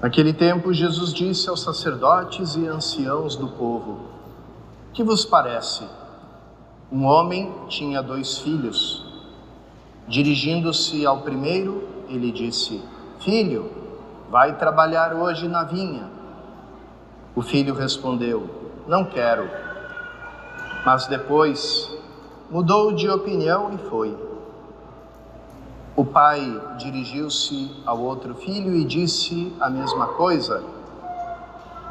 Naquele tempo, Jesus disse aos sacerdotes e anciãos do povo: que vos parece? Um homem tinha 2 filhos. Dirigindo-se ao primeiro, ele disse: Filho, vai trabalhar hoje na vinha. O filho respondeu: Não quero. Mas depois mudou de opinião e foi. O pai dirigiu-se ao outro filho e disse a mesma coisa.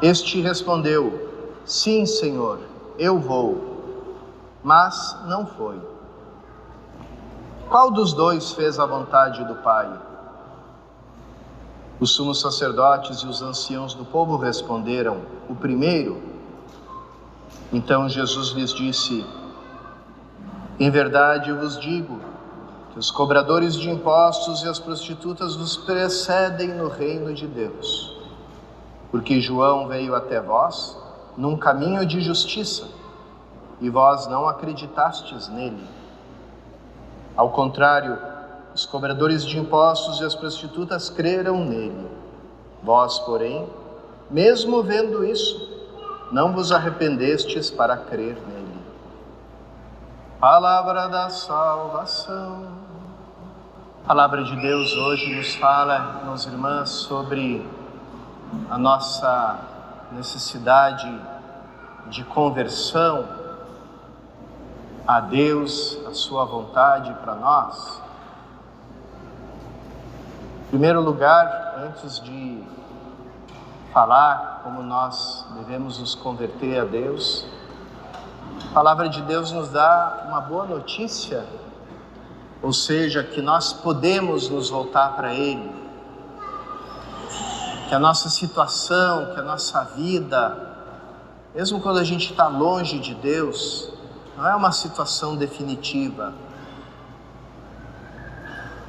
Este respondeu: Sim, Senhor, eu vou. Mas não foi. Qual dos 2 fez a vontade do pai? Os sumos sacerdotes e os anciãos do povo responderam: o primeiro. Então Jesus lhes disse: em verdade eu vos digo que os cobradores de impostos e as prostitutas vos precedem no reino de Deus. Porque João veio até vós num caminho de justiça, e vós não acreditastes nele. Ao contrário, os cobradores de impostos e as prostitutas creram nele. Vós, porém, mesmo vendo isso, não vos arrependestes para crer nele. Palavra da salvação. A palavra de Deus hoje nos fala, irmãos e irmãs, sobre a nossa necessidade de conversão a Deus, a sua vontade para nós. Em primeiro lugar, antes de falar como nós devemos nos converter a Deus, a palavra de Deus nos dá uma boa notícia, ou seja, que nós podemos nos voltar para Ele, que a nossa situação, que a nossa vida, mesmo quando a gente está longe de Deus, não é uma situação definitiva,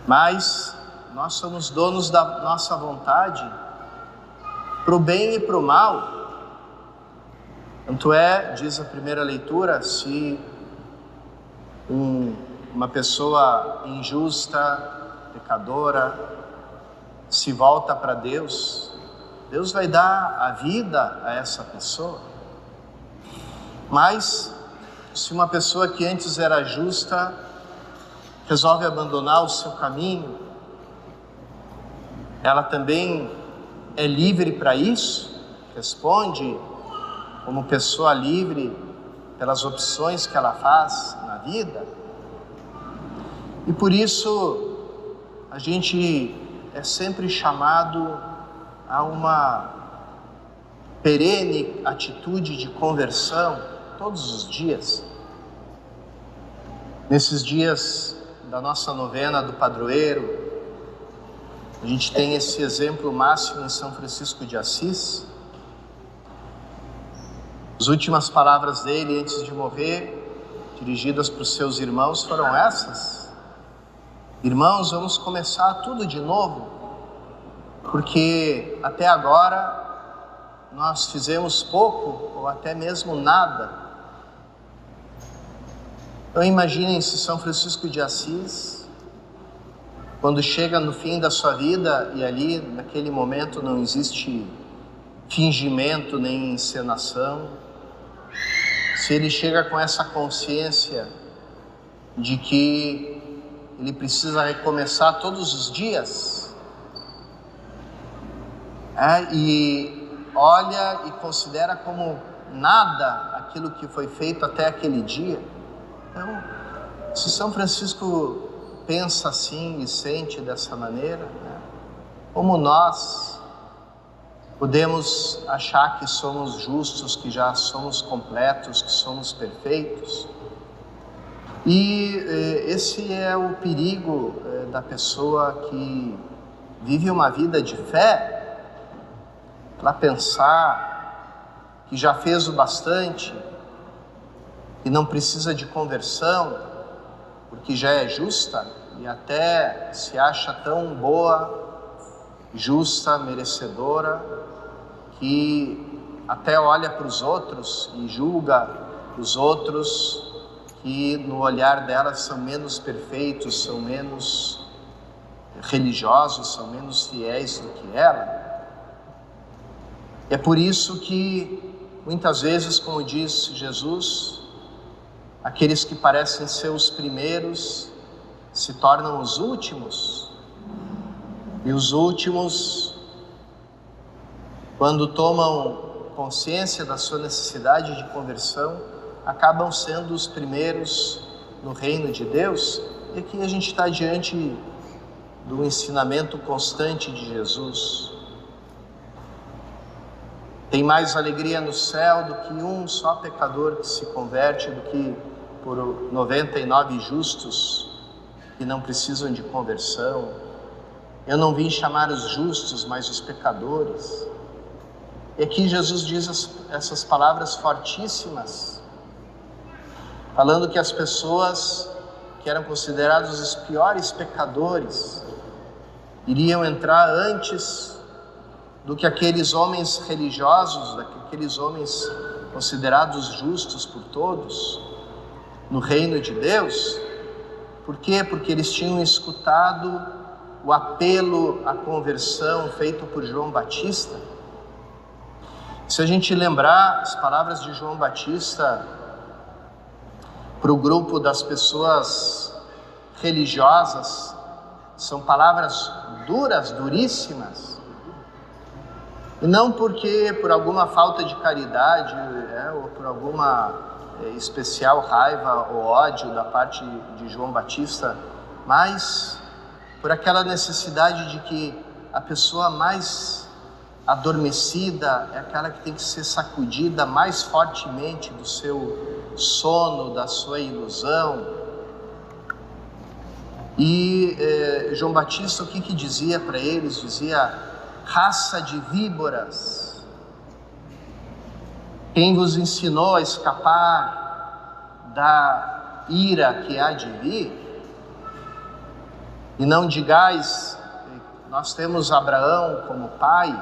mas nós somos donos da nossa vontade, para o bem e para o mal. Tanto é, diz a primeira leitura, se uma pessoa injusta, pecadora, se volta para Deus, Deus vai dar a vida a essa pessoa. Mas se uma pessoa que antes era justa resolve abandonar o seu caminho, ela também é livre para isso? Responde como pessoa livre pelas opções que ela faz na vida? E por isso a gente é sempre chamado a uma perene atitude de conversão todos os dias. Nesses dias da nossa novena do padroeiro, a gente tem esse exemplo máximo em São Francisco de Assis. As últimas palavras dele antes de morrer, dirigidas para os seus irmãos, foram essas: irmãos, vamos começar tudo de novo, porque até agora nós fizemos pouco ou até mesmo nada. Então imaginem se São Francisco de Assis, quando chega no fim da sua vida, e ali naquele momento não existe fingimento nem encenação, se ele chega com essa consciência de que ele precisa recomeçar todos os dias, e olha e considera como nada aquilo que foi feito até aquele dia. Então, se São Francisco pensa assim e sente dessa maneira, como nós podemos achar que somos justos, que já somos completos, que somos perfeitos? E esse é o perigo da pessoa que vive uma vida de fé, ela pensar que já fez o bastante, que não precisa de conversão, porque já é justa e até se acha tão boa, justa, merecedora, que até olha para os outros e julga os outros, que no olhar dela são menos perfeitos, são menos religiosos, são menos fiéis do que ela. É por isso que, muitas vezes, como diz Jesus, aqueles que parecem ser os primeiros se tornam os últimos, e os últimos, quando tomam consciência da sua necessidade de conversão, acabam sendo os primeiros no reino de Deus. E aqui a gente está diante do ensinamento constante de Jesus. Tem mais alegria no céu do que um só pecador que se converte, do que por 99 justos que não precisam de conversão. Eu não vim chamar os justos, mas os pecadores. E aqui Jesus diz essas palavras fortíssimas, falando que as pessoas que eram considerados os piores pecadores iriam entrar antes do que aqueles homens religiosos, aqueles homens considerados justos por todos, no reino de Deus. Por quê? Porque eles tinham escutado o apelo à conversão feito por João Batista. Se a gente lembrar as palavras de João Batista para o grupo das pessoas religiosas, são palavras duras, duríssimas. E não porque por alguma falta de caridade, ou por alguma especial raiva ou ódio da parte de João Batista, mas por aquela necessidade de que a pessoa mais adormecida é aquela que tem que ser sacudida mais fortemente do seu sono, da sua ilusão. E João Batista, o que dizia para eles? Dizia: raça de víboras, quem vos ensinou a escapar da ira que há de vir? E não digais, nós temos Abraão como pai,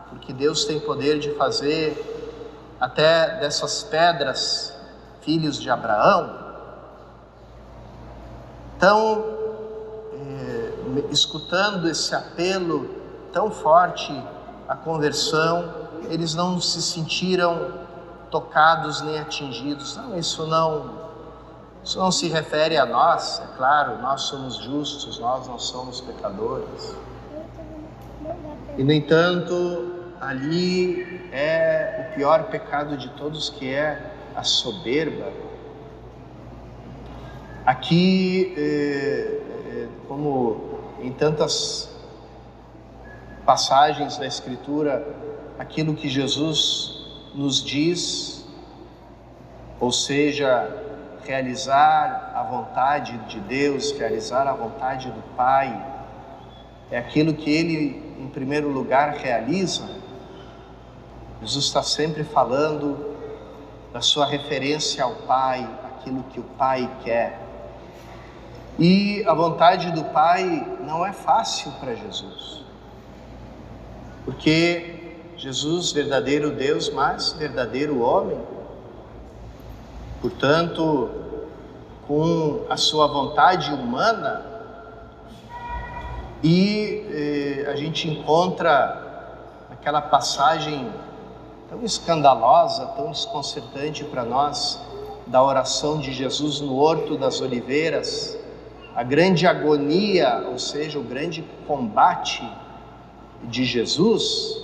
porque Deus tem poder de fazer até dessas pedras filhos de Abraão. Então, escutando esse apelo tão forte à conversão, eles não se sentiram tocados nem atingidos. Não, isso não se refere a nós, é claro, nós somos justos, nós não somos pecadores. E, no entanto, ali é o pior pecado de todos, que é a soberba. Aqui, como em tantas passagens da Escritura, aquilo que Jesus nos diz, ou seja, realizar a vontade de Deus, realizar a vontade do Pai, é aquilo que Ele, em primeiro lugar, realiza. Jesus está sempre falando da sua referência ao Pai, aquilo que o Pai quer. E a vontade do Pai não é fácil para Jesus, porque Jesus, verdadeiro Deus, mas verdadeiro homem, portanto, com a sua vontade humana, e a gente encontra aquela passagem tão escandalosa, tão desconcertante para nós, da oração de Jesus no Horto das Oliveiras, a grande agonia, ou seja, o grande combate de Jesus.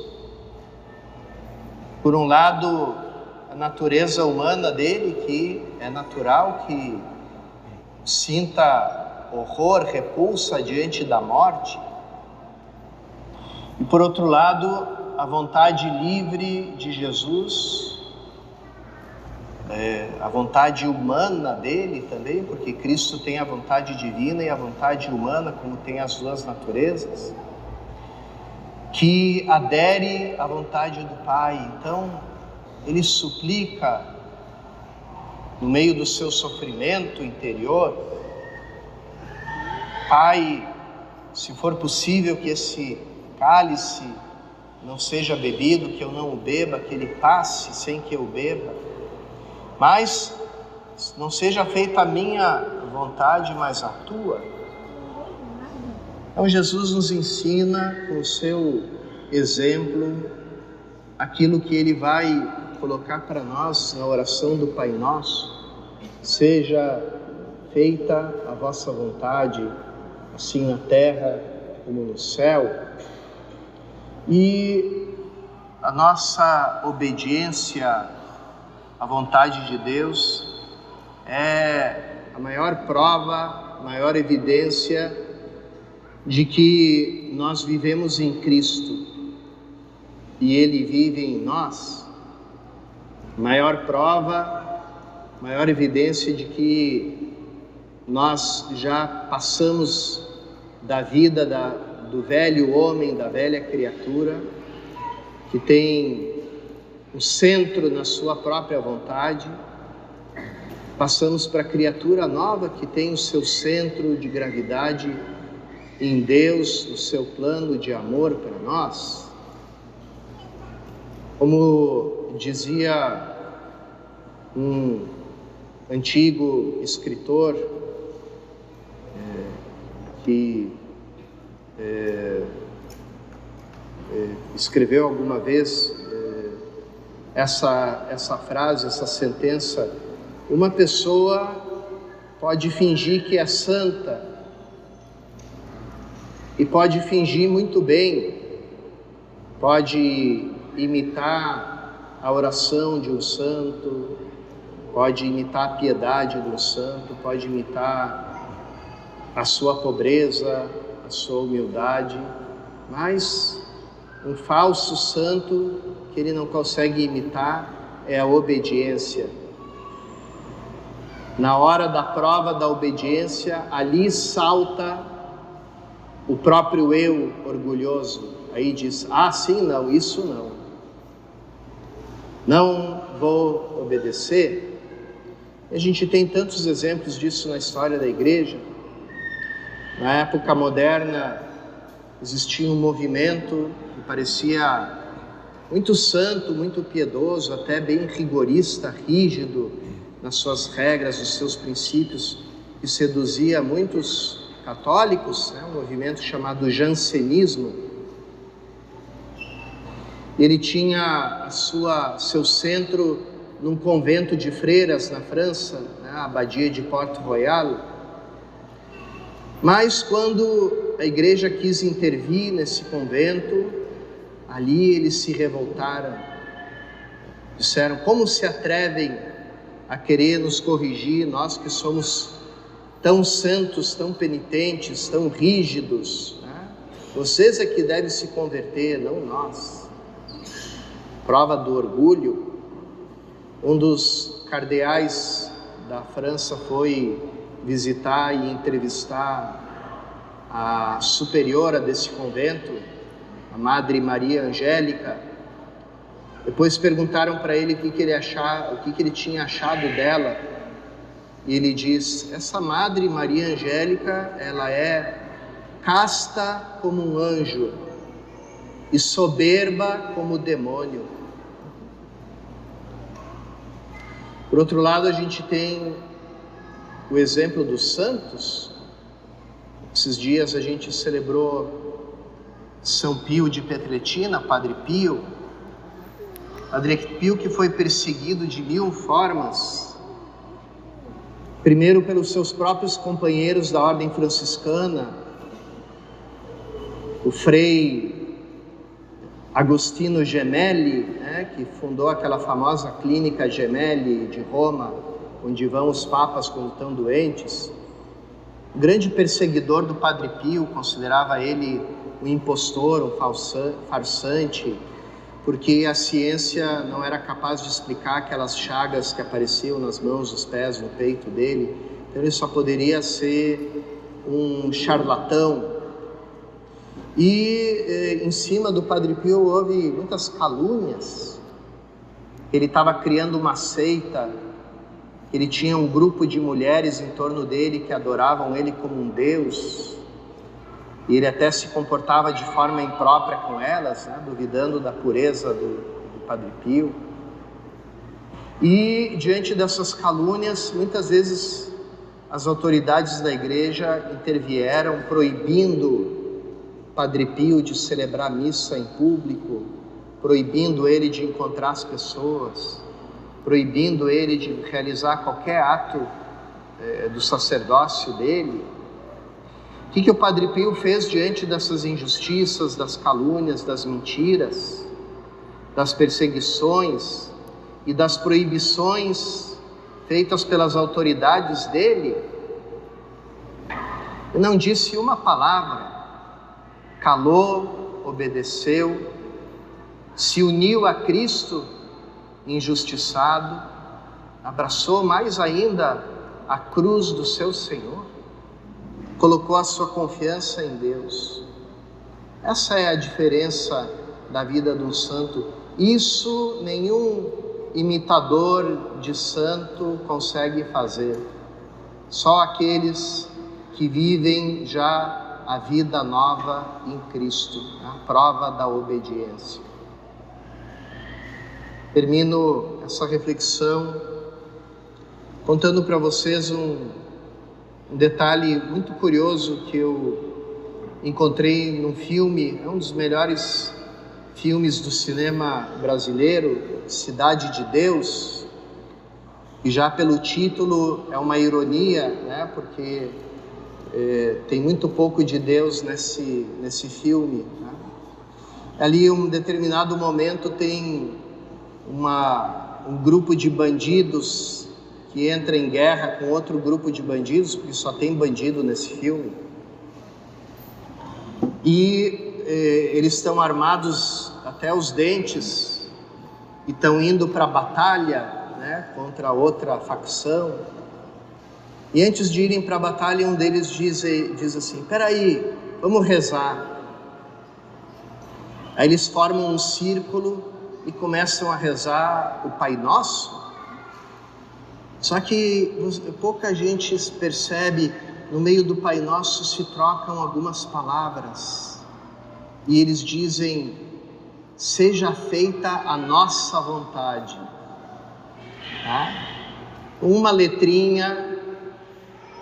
Por um lado, a natureza humana dele, que é natural que sinta horror, repulsa diante da morte. E por outro lado, a vontade livre de Jesus, a vontade humana dele também, porque Cristo tem a vontade divina e a vontade humana, como tem as duas naturezas, que adere à vontade do Pai. Então, ele suplica, no meio do seu sofrimento interior: Pai, se for possível que esse cálice não seja bebido, que eu não o beba, que ele passe sem que eu beba, mas não seja feita a minha vontade, mas a tua. Então Jesus nos ensina, com o seu exemplo, aquilo que Ele vai colocar para nós na oração do Pai Nosso: seja feita a vossa vontade, assim na terra como no céu. E a nossa obediência à vontade de Deus é a maior prova, a maior evidência de que nós vivemos em Cristo e Ele vive em nós. Maior prova, maior evidência de que nós já passamos da vida do velho homem, da velha criatura, que tem o centro na sua própria vontade. Passamos para a criatura nova, que tem o seu centro de gravidade em Deus, no seu plano de amor para nós. Como dizia um antigo escritor que escreveu alguma vez essa frase, essa sentença: uma pessoa pode fingir que é santa e pode fingir muito bem, pode imitar a oração de um santo, pode imitar a piedade de um santo, pode imitar a sua pobreza, a sua humildade, mas um falso santo que ele não consegue imitar é a obediência. Na hora da prova da obediência, ali salta o próprio eu orgulhoso. Aí diz: ah, sim, não, isso não. Não vou obedecer. A gente tem tantos exemplos disso na história da igreja. Na época moderna, existia um movimento que parecia muito santo, muito piedoso, até bem rigorista, rígido nas suas regras, nos seus princípios, que seduzia muitos católicos, um movimento chamado jansenismo. Ele tinha seu centro num convento de freiras na França, a abadia de Port-Royal. Mas quando a igreja quis intervir nesse convento, ali eles se revoltaram. Disseram: como se atrevem a querer nos corrigir, nós que somos tão santos, tão penitentes, tão rígidos, Vocês é que devem se converter, não nós. Prova do orgulho. Um dos cardeais da França foi visitar e entrevistar a superiora desse convento, a Madre Maria Angélica. Depois perguntaram para ele o que ele tinha achado dela, e ele diz: essa Madre Maria Angélica, ela é casta como um anjo e soberba como o demônio. Por outro lado, a gente tem o exemplo dos santos. Esses dias a gente celebrou São Pio de Pietrelcina, Padre Pio. Padre Pio que foi perseguido de 1000 formas. Primeiro pelos seus próprios companheiros da ordem franciscana, o Frei Agostino Gemelli, que fundou aquela famosa clínica Gemelli de Roma, onde vão os papas quando estão doentes. O grande perseguidor do Padre Pio considerava ele um impostor, um farsante, porque a ciência não era capaz de explicar aquelas chagas que apareciam nas mãos, nos pés, no peito dele. Então ele só poderia ser um charlatão. E em cima do Padre Pio houve muitas calúnias. Ele estava criando uma seita, ele tinha um grupo de mulheres em torno dele que adoravam ele como um deus, e ele até se comportava de forma imprópria com elas, duvidando da pureza do Padre Pio. E diante dessas calúnias, muitas vezes as autoridades da igreja intervieram, proibindo Padre Pio de celebrar missa em público, proibindo ele de encontrar as pessoas, proibindo ele de realizar qualquer ato do sacerdócio dele. O que o Padre Pio fez diante dessas injustiças, das calúnias, das mentiras, das perseguições e das proibições feitas pelas autoridades dele? Ele não disse uma palavra, calou, obedeceu, se uniu a Cristo injustiçado, abraçou mais ainda a cruz do seu Senhor, colocou a sua confiança em Deus. Essa é a diferença da vida de um santo. Isso nenhum imitador de santo consegue fazer. Só aqueles que vivem já a vida nova em Cristo, a prova da obediência. Termino essa reflexão contando para vocês um detalhe muito curioso que eu encontrei num filme, é um dos melhores filmes do cinema brasileiro, Cidade de Deus, e já pelo título é uma ironia, né? Porque tem muito pouco de Deus nesse filme, né? Ali, em um determinado momento, tem um grupo de bandidos que entra em guerra com outro grupo de bandidos, porque só tem bandido nesse filme, e eles estão armados até os dentes e estão indo para a batalha, né, contra outra facção. E antes de irem para a batalha, um deles diz assim: peraí, vamos rezar. Aí eles formam um círculo e começam a rezar o Pai Nosso. Só que pouca gente percebe, no meio do Pai Nosso se trocam algumas palavras. E eles dizem: seja feita a nossa vontade. Tá? Uma letrinha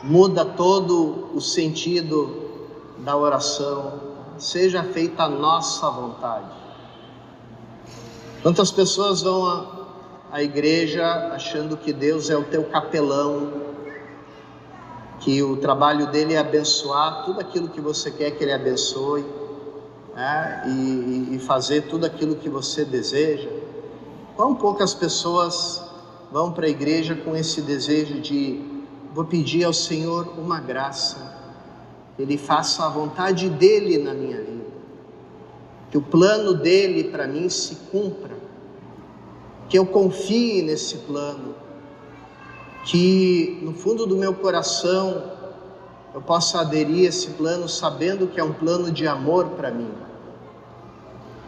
muda todo o sentido da oração. Seja feita a nossa vontade. Quantas pessoas vão à igreja achando que Deus é o teu capelão, que o trabalho dele é abençoar tudo aquilo que você quer que ele abençoe, né? E fazer tudo aquilo que você deseja. Quão poucas pessoas vão para a igreja com esse desejo de: vou pedir ao Senhor uma graça, que Ele faça a vontade dEle na minha vida, que o plano dEle para mim se cumpra, que eu confie nesse plano, que no fundo do meu coração eu possa aderir a esse plano sabendo que é um plano de amor para mim,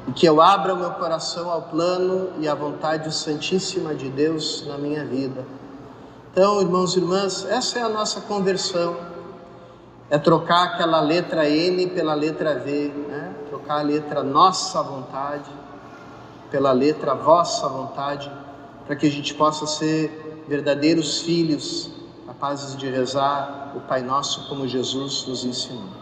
e que eu abra o meu coração ao plano e à vontade santíssima de Deus na minha vida. Então, irmãos e irmãs, essa é a nossa conversão, é trocar aquela letra N pela letra V, né? Trocar a letra nossa vontade pela letra vossa vontade, para que a gente possa ser verdadeiros filhos, capazes de rezar o Pai Nosso como Jesus nos ensinou.